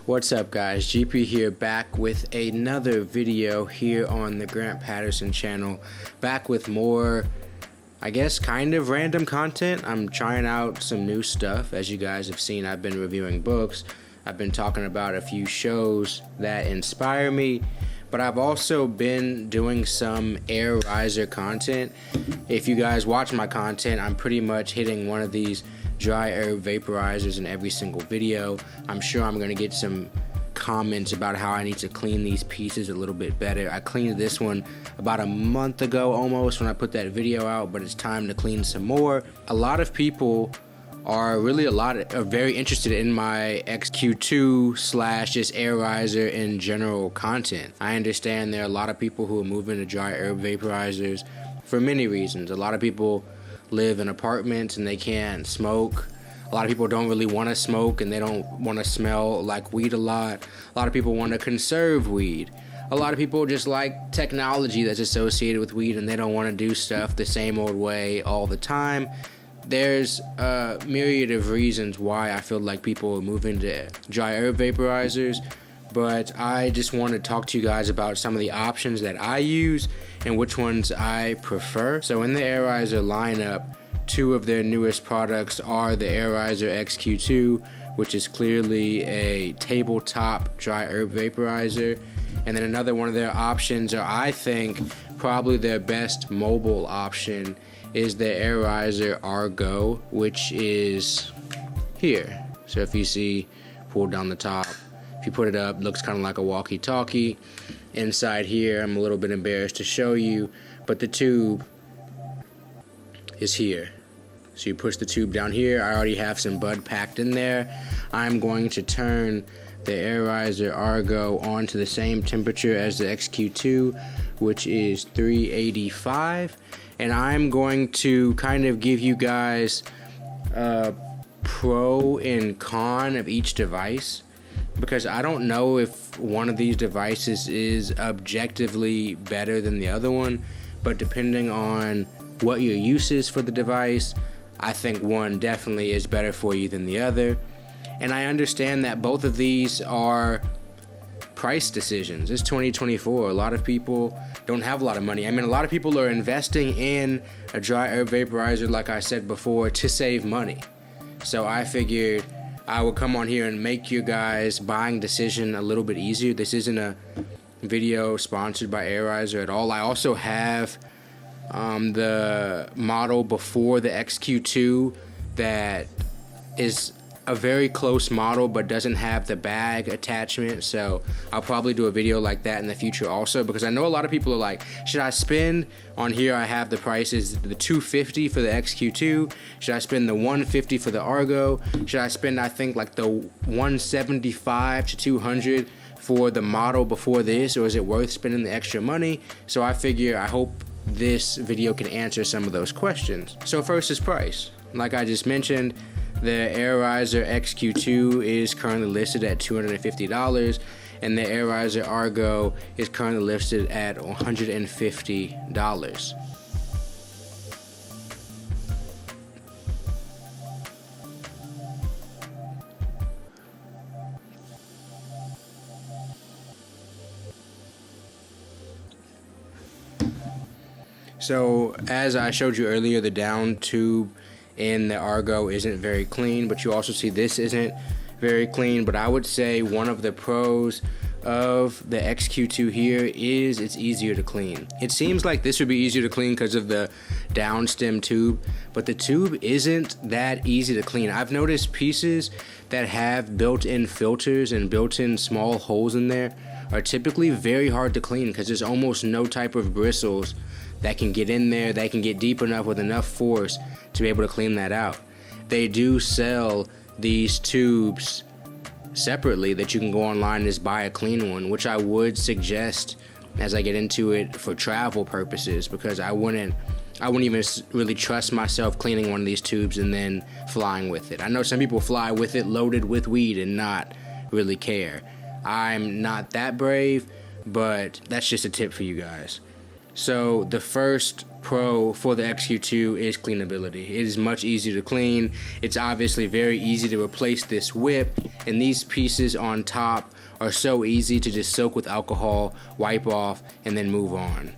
What's up guys, GP here, back with another video here on the Grant Patterson channel, back with more, I guess, kind of random content. I'm trying out some new stuff. As you guys have seen, I've been reviewing books, I've been talking about a few shows that inspire me, but I've also been doing some Arizer content. If you guys watch my content, I'm pretty much hitting one of these dry herb vaporizers in every single video. I'm sure I'm going to get some comments about how I need to clean these pieces a little bit better. I cleaned this one about a month ago almost when I put that video out, but it's time to clean some more. A lot of people are very interested in my XQ2 / just Arizer in general content. I understand there are a lot of people who are moving to dry herb vaporizers for many reasons. A lot of people live in apartments and they can't smoke. A lot of people don't really want to smoke and they don't want to smell like weed a lot. A lot of people want to conserve weed. A lot of people just like technology that's associated with weed and they don't want to do stuff the same old way all the time. There's a myriad of reasons why I feel like people are moving to dry herb vaporizers, but I just want to talk to you guys about some of the options that I use and which ones I prefer. So in the Arizer lineup, two of their newest products are the Arizer XQ2, which is clearly a tabletop dry herb vaporizer, and then another one of their options, or I think probably their best mobile option, is the Arizer ARGO, which is here. So if you see, pull down the top, if you put it up, it looks kind of like a walkie-talkie. Inside here, I'm a little bit embarrassed to show you, but the tube is here. So you push the tube down here. I already have some bud packed in there. I'm going to turn the Arizer ARGO on to the same temperature as the XQ2, which is 385. And I'm going to kind of give you guys a pro and con of each device, because I don't know if one of these devices is objectively better than the other one, but depending on what your use is for the device, I think one definitely is better for you than the other. And I understand that both of these are price decisions. It's 2024. A lot of people don't have a lot of money. I mean, a lot of people are investing in a dry herb vaporizer, like I said before, to save money. So I figured I would come on here and make you guys' buying decision a little bit easier. This isn't a video sponsored by Arizer at all. I also have the model before the XQ2 that is a very close model but doesn't have the bag attachment, so I'll probably do a video like that in the future also, because I know a lot of people are like, should I spend, on here I have the prices, the $250 for the XQ2, should I spend the $150 for the ARGO, should I spend, I think, like the $175 to $200 for the model before this, or is it worth spending the extra money? So I figure, I hope this video can answer some of those questions. So first is price. Like I just mentioned, the Arizer XQ2 is currently listed at $250, and the Arizer ARGO is currently listed at $150. So as I showed you earlier, the down tube in the ARGO isn't very clean, but you also see this isn't very clean. But I would say one of the pros of the XQ2 here is it's easier to clean. It seems like this would be easier to clean because of the downstem tube, but the tube isn't that easy to clean. I've noticed pieces that have built-in filters and built-in small holes in there are typically very hard to clean because there's almost no type of bristles that can get in there, that can get deep enough with enough force to be able to clean that out. They do sell these tubes separately that you can go online and just buy a clean one, which I would suggest as I get into it for travel purposes, because I wouldn't even really trust myself cleaning one of these tubes and then flying with it. I know some people fly with it loaded with weed and not really care. I'm not that brave, but that's just a tip for you guys. So the first pro for the XQ2 is cleanability. It is much easier to clean. It's obviously very easy to replace this whip, and these pieces on top are so easy to just soak with alcohol, wipe off, and then move on.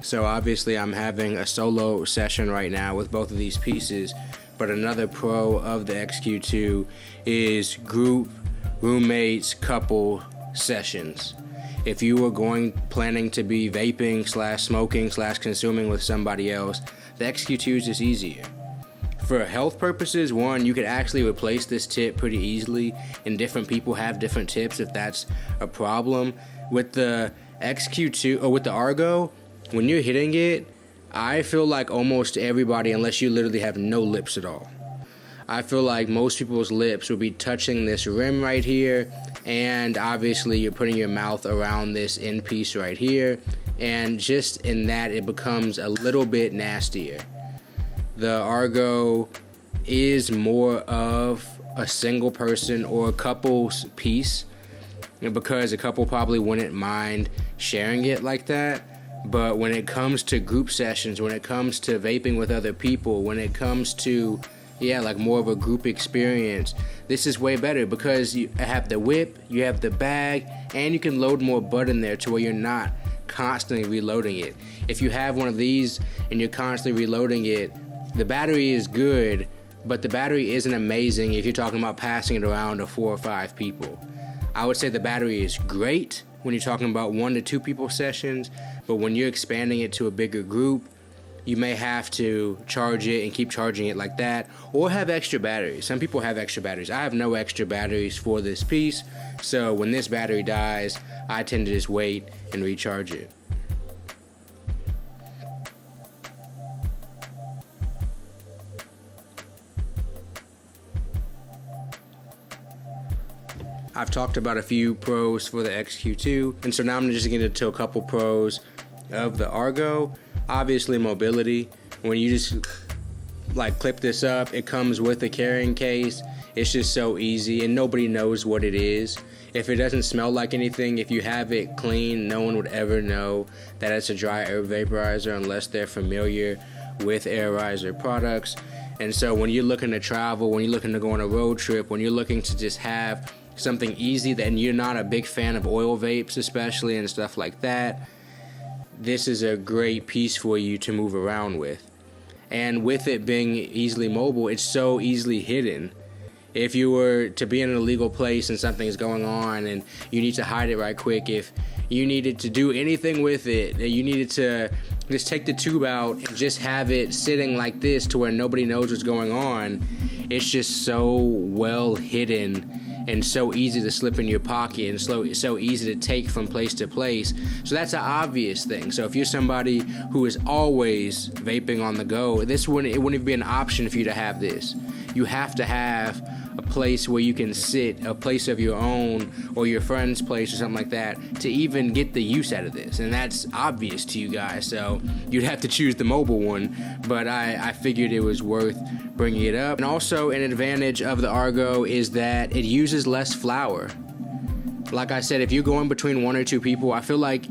So obviously I'm having a solo session right now with both of these pieces, but another pro of the XQ2 is group, roommates, couple sessions. If you were planning to be vaping / smoking / consuming with somebody else, the XQ2 is just easier. For health purposes, one, you could actually replace this tip pretty easily, and different people have different tips if that's a problem. With the XQ2 or with the ARGO, when you're hitting it, I feel like almost everybody, unless you literally have no lips at all, I feel like most people's lips will be touching this rim right here, and obviously you're putting your mouth around this end piece right here, and just in that it becomes a little bit nastier. The ARGO is more of a single person or a couple's piece, because a couple probably wouldn't mind sharing it like that. But when it comes to group sessions, when it comes to vaping with other people, when it comes to, like more of a group experience, this is way better because you have the whip, you have the bag, and you can load more bud in there to where you're not constantly reloading it. If you have one of these and you're constantly reloading it, the battery is good, but the battery isn't amazing if you're talking about passing it around to 4 or 5 people. I would say the battery is great when you're talking about 1 to 2 people sessions, but when you're expanding it to a bigger group, you may have to charge it and keep charging it like that, or have extra batteries. Some people have extra batteries. I have no extra batteries for this piece, so when this battery dies, I tend to just wait and recharge it. I've talked about a few pros for the XQ2, and so now I'm just going to get into a couple pros of the ARGO. Obviously, mobility. When you just clip this up, it comes with a carrying case. It's just so easy, and nobody knows what it is. If it doesn't smell like anything, if you have it clean, no one would ever know that it's a dry herb vaporizer unless they're familiar with Arizer products. And so when you're looking to travel, when you're looking to go on a road trip, when you're looking to just have something easy, then you're not a big fan of oil vapes especially and stuff like that, this is a great piece for you to move around with. And with it being easily mobile, it's so easily hidden. If you were to be in an illegal place and something's going on and you need to hide it right quick, if you needed to do anything with it, you needed to just take the tube out and just have it sitting like this to where nobody knows what's going on, it's just so well hidden and so easy to slip in your pocket and so easy to take from place to place. So that's an obvious thing. So if you're somebody who is always vaping on the go, it wouldn't even be an option for you to have this. You have to have a place where you can sit, a place of your own or your friend's place or something like that, to even get the use out of this. And that's obvious to you guys, so you'd have to choose the mobile one, but I figured it was worth bringing it up. And also an advantage of the ARGO is that it uses less flour. Like I said, if you're going between 1 or 2 people, I feel like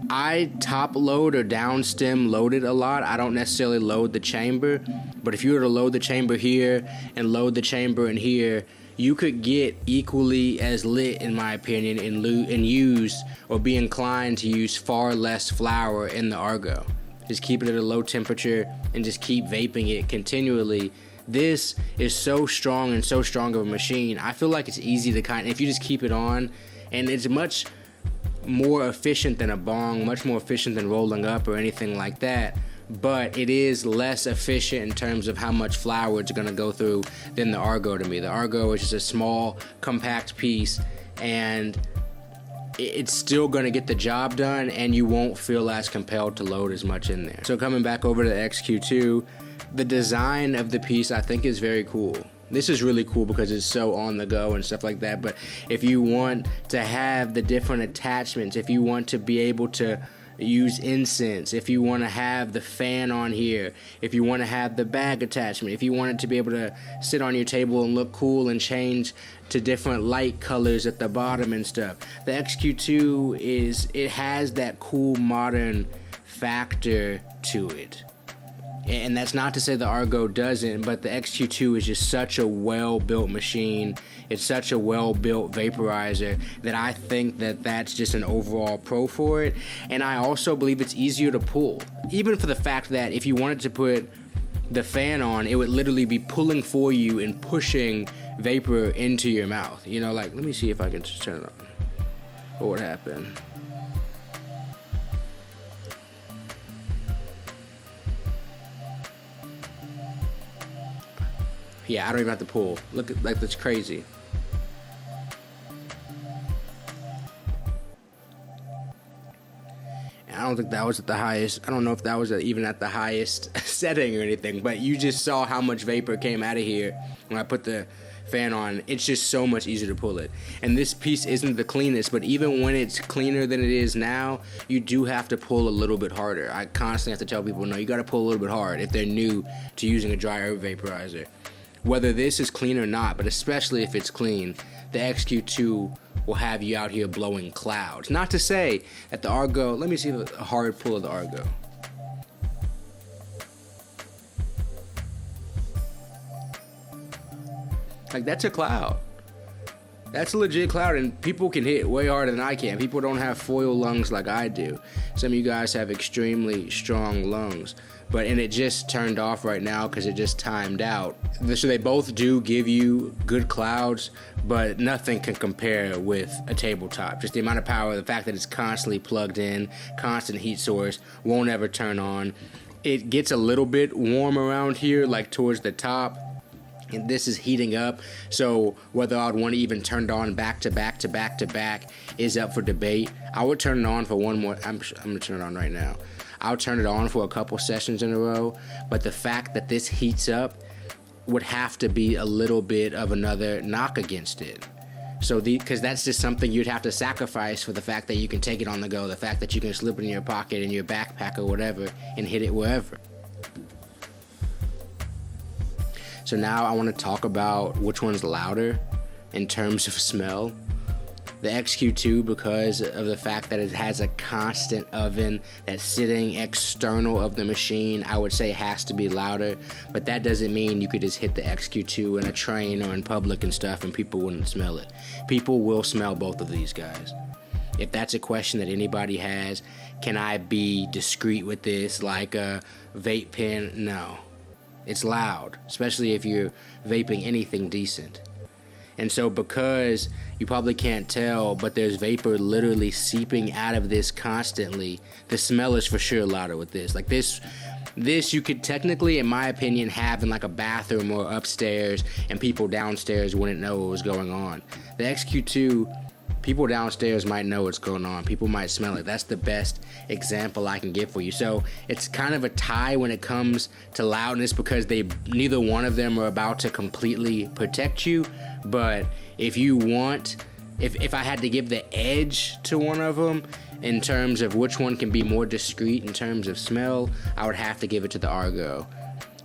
I top load or down stem load it a lot. I don't necessarily load the chamber, but if you were to load the chamber here and load the chamber in here, you could get equally as lit, in my opinion, and use or be inclined to use far less flour in the ARGO. Just keep it at a low temperature and just keep vaping it continually. This is so strong and so strong of a machine. I feel like it's easy to if you just keep it on, and it's much more efficient than a bong, much more efficient than rolling up or anything like that, but it is less efficient in terms of how much flour it's going to go through than the ARGO to me. The ARGO is just a small, compact piece, and it's still going to get the job done, and you won't feel as compelled to load as much in there. So coming back over to the XQ2, the design of the piece I think is very cool. This is really cool because it's so on the go and stuff like that, but if you want to have the different attachments, if you want to be able to use incense, if you want to have the fan on here, if you want to have the bag attachment, if you want it to be able to sit on your table and look cool and change to different light colors at the bottom and stuff. The XQ2 it has that cool modern factor to it. And that's not to say the ARGO doesn't, but the XQ2 is just such a well-built machine. It's such a well-built vaporizer that I think that that's just an overall pro for it. And I also believe it's easier to pull, even for the fact that if you wanted to put the fan on, it would literally be pulling for you and pushing vapor into your mouth. You know, like, let me see if I can just turn it on. What would happen? Yeah, I don't even have to pull. Look at, like, that's crazy. And I don't think that was at the highest. I don't know if that was even at the highest setting or anything, but you just saw how much vapor came out of here when I put the fan on. It's just so much easier to pull it. And this piece isn't the cleanest, but even when it's cleaner than it is now, you do have to pull a little bit harder. I constantly have to tell people, no, you got to pull a little bit hard if they're new to using a dry herb vaporizer. Whether this is clean or not, but especially if it's clean, the XQ2 will have you out here blowing clouds. Not to say that the ARGO, let me see a hard pull of the ARGO. Like, that's a cloud. That's a legit cloud, and people can hit way harder than I can. People don't have foil lungs like I do. Some of you guys have extremely strong lungs. And it just turned off right now because it just timed out. So they both do give you good clouds, but nothing can compare with a tabletop. Just the amount of power, the fact that it's constantly plugged in, constant heat source, won't ever turn on. It gets a little bit warm around here, like towards the top. And this is heating up, so whether I'd want to even turn it on back to back to back to back is up for debate. I would turn it on for one more. I'm gonna turn it on right now. I'll turn it on for a couple sessions in a row, but the fact that this heats up would have to be a little bit of another knock against it. So because that's just something you'd have to sacrifice for the fact that you can take it on the go, the fact that you can slip it in your pocket, in your backpack or whatever, and hit it wherever. So now I want to talk about which one's louder in terms of smell. The XQ2, because of the fact that it has a constant oven that's sitting external of the machine, I would say has to be louder. But that doesn't mean you could just hit the XQ2 in a train or in public and stuff and people wouldn't smell it. People will smell both of these guys. If that's a question that anybody has, can I be discreet with this like a vape pen? No. It's loud, especially if you're vaping anything decent. And so because you probably can't tell, but there's vapor literally seeping out of this constantly, the smell is for sure louder with this. Like this you could technically, in my opinion, have in like a bathroom or upstairs, and people downstairs wouldn't know what was going on. The XQ2, people downstairs might know what's going on. People might smell it. That's the best example I can give for you. So it's kind of a tie when it comes to loudness because neither one of them are about to completely protect you. But if you want, if I had to give the edge to one of them in terms of which one can be more discreet in terms of smell, I would have to give it to the ARGO.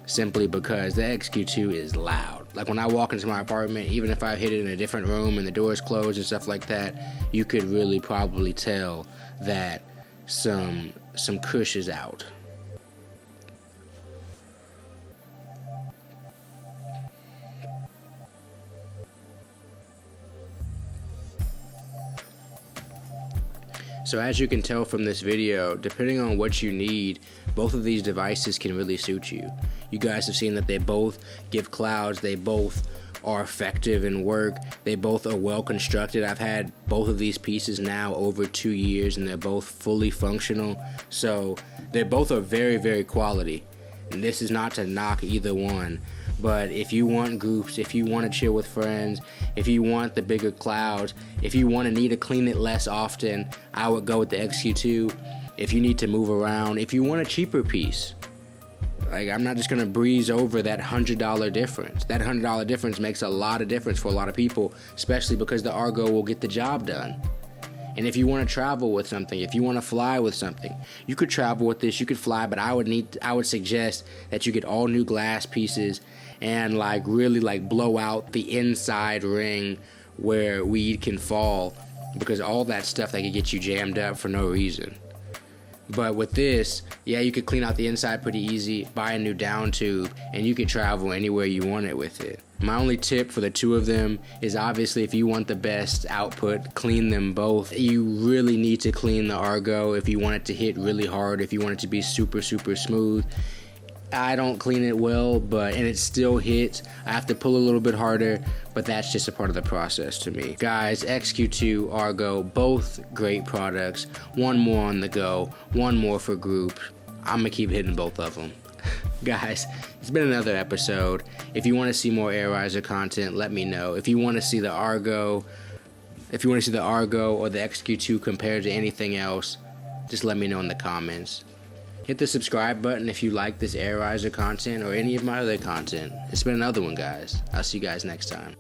Simply because the XQ2 is loud. Like when I walk into my apartment, even if I hit it in a different room and the door's closed and stuff like that, you could really probably tell that some kush is out. So as you can tell from this video, depending on what you need, both of these devices can really suit you. You guys have seen that they both give clouds, they both are effective in work, they both are well constructed. I've had both of these pieces now over 2 years and they're both fully functional. So they both are very, very quality. And this is not to knock either one. But if you want groups, if you want to chill with friends, if you want the bigger clouds, if you want to need to clean it less often, I would go with the XQ2. If you need to move around, if you want a cheaper piece, like I'm not just going to breeze over that $100 difference. That $100 difference makes a lot of difference for a lot of people, especially because the ARGO will get the job done. And if you want to travel with something, if you want to fly with something, you could travel with this, you could fly, but I would suggest that you get all new glass pieces and like really like blow out the inside ring where weed can fall, because all that stuff that could get you jammed up for no reason. But with this, yeah, you could clean out the inside pretty easy, buy a new down tube, and you could travel anywhere you want it with it. My only tip for the two of them is obviously if you want the best output, clean them both. You really need to clean the ARGO if you want it to hit really hard, if you want it to be super, super smooth. I don't clean it well, and it still hits. I have to pull a little bit harder, but that's just a part of the process to me. Guys, XQ2, ARGO, both great products. One more on the go, one more for group. I'm gonna keep hitting both of them. Guys, it's been another episode. If you want to see more Arizer content, let me know. If you want to see the ARGO, or the XQ2 compared to anything else, just let me know in the comments. Hit the subscribe button if you like this Arizer content or any of my other content. It's been another one, guys. I'll see you guys next time.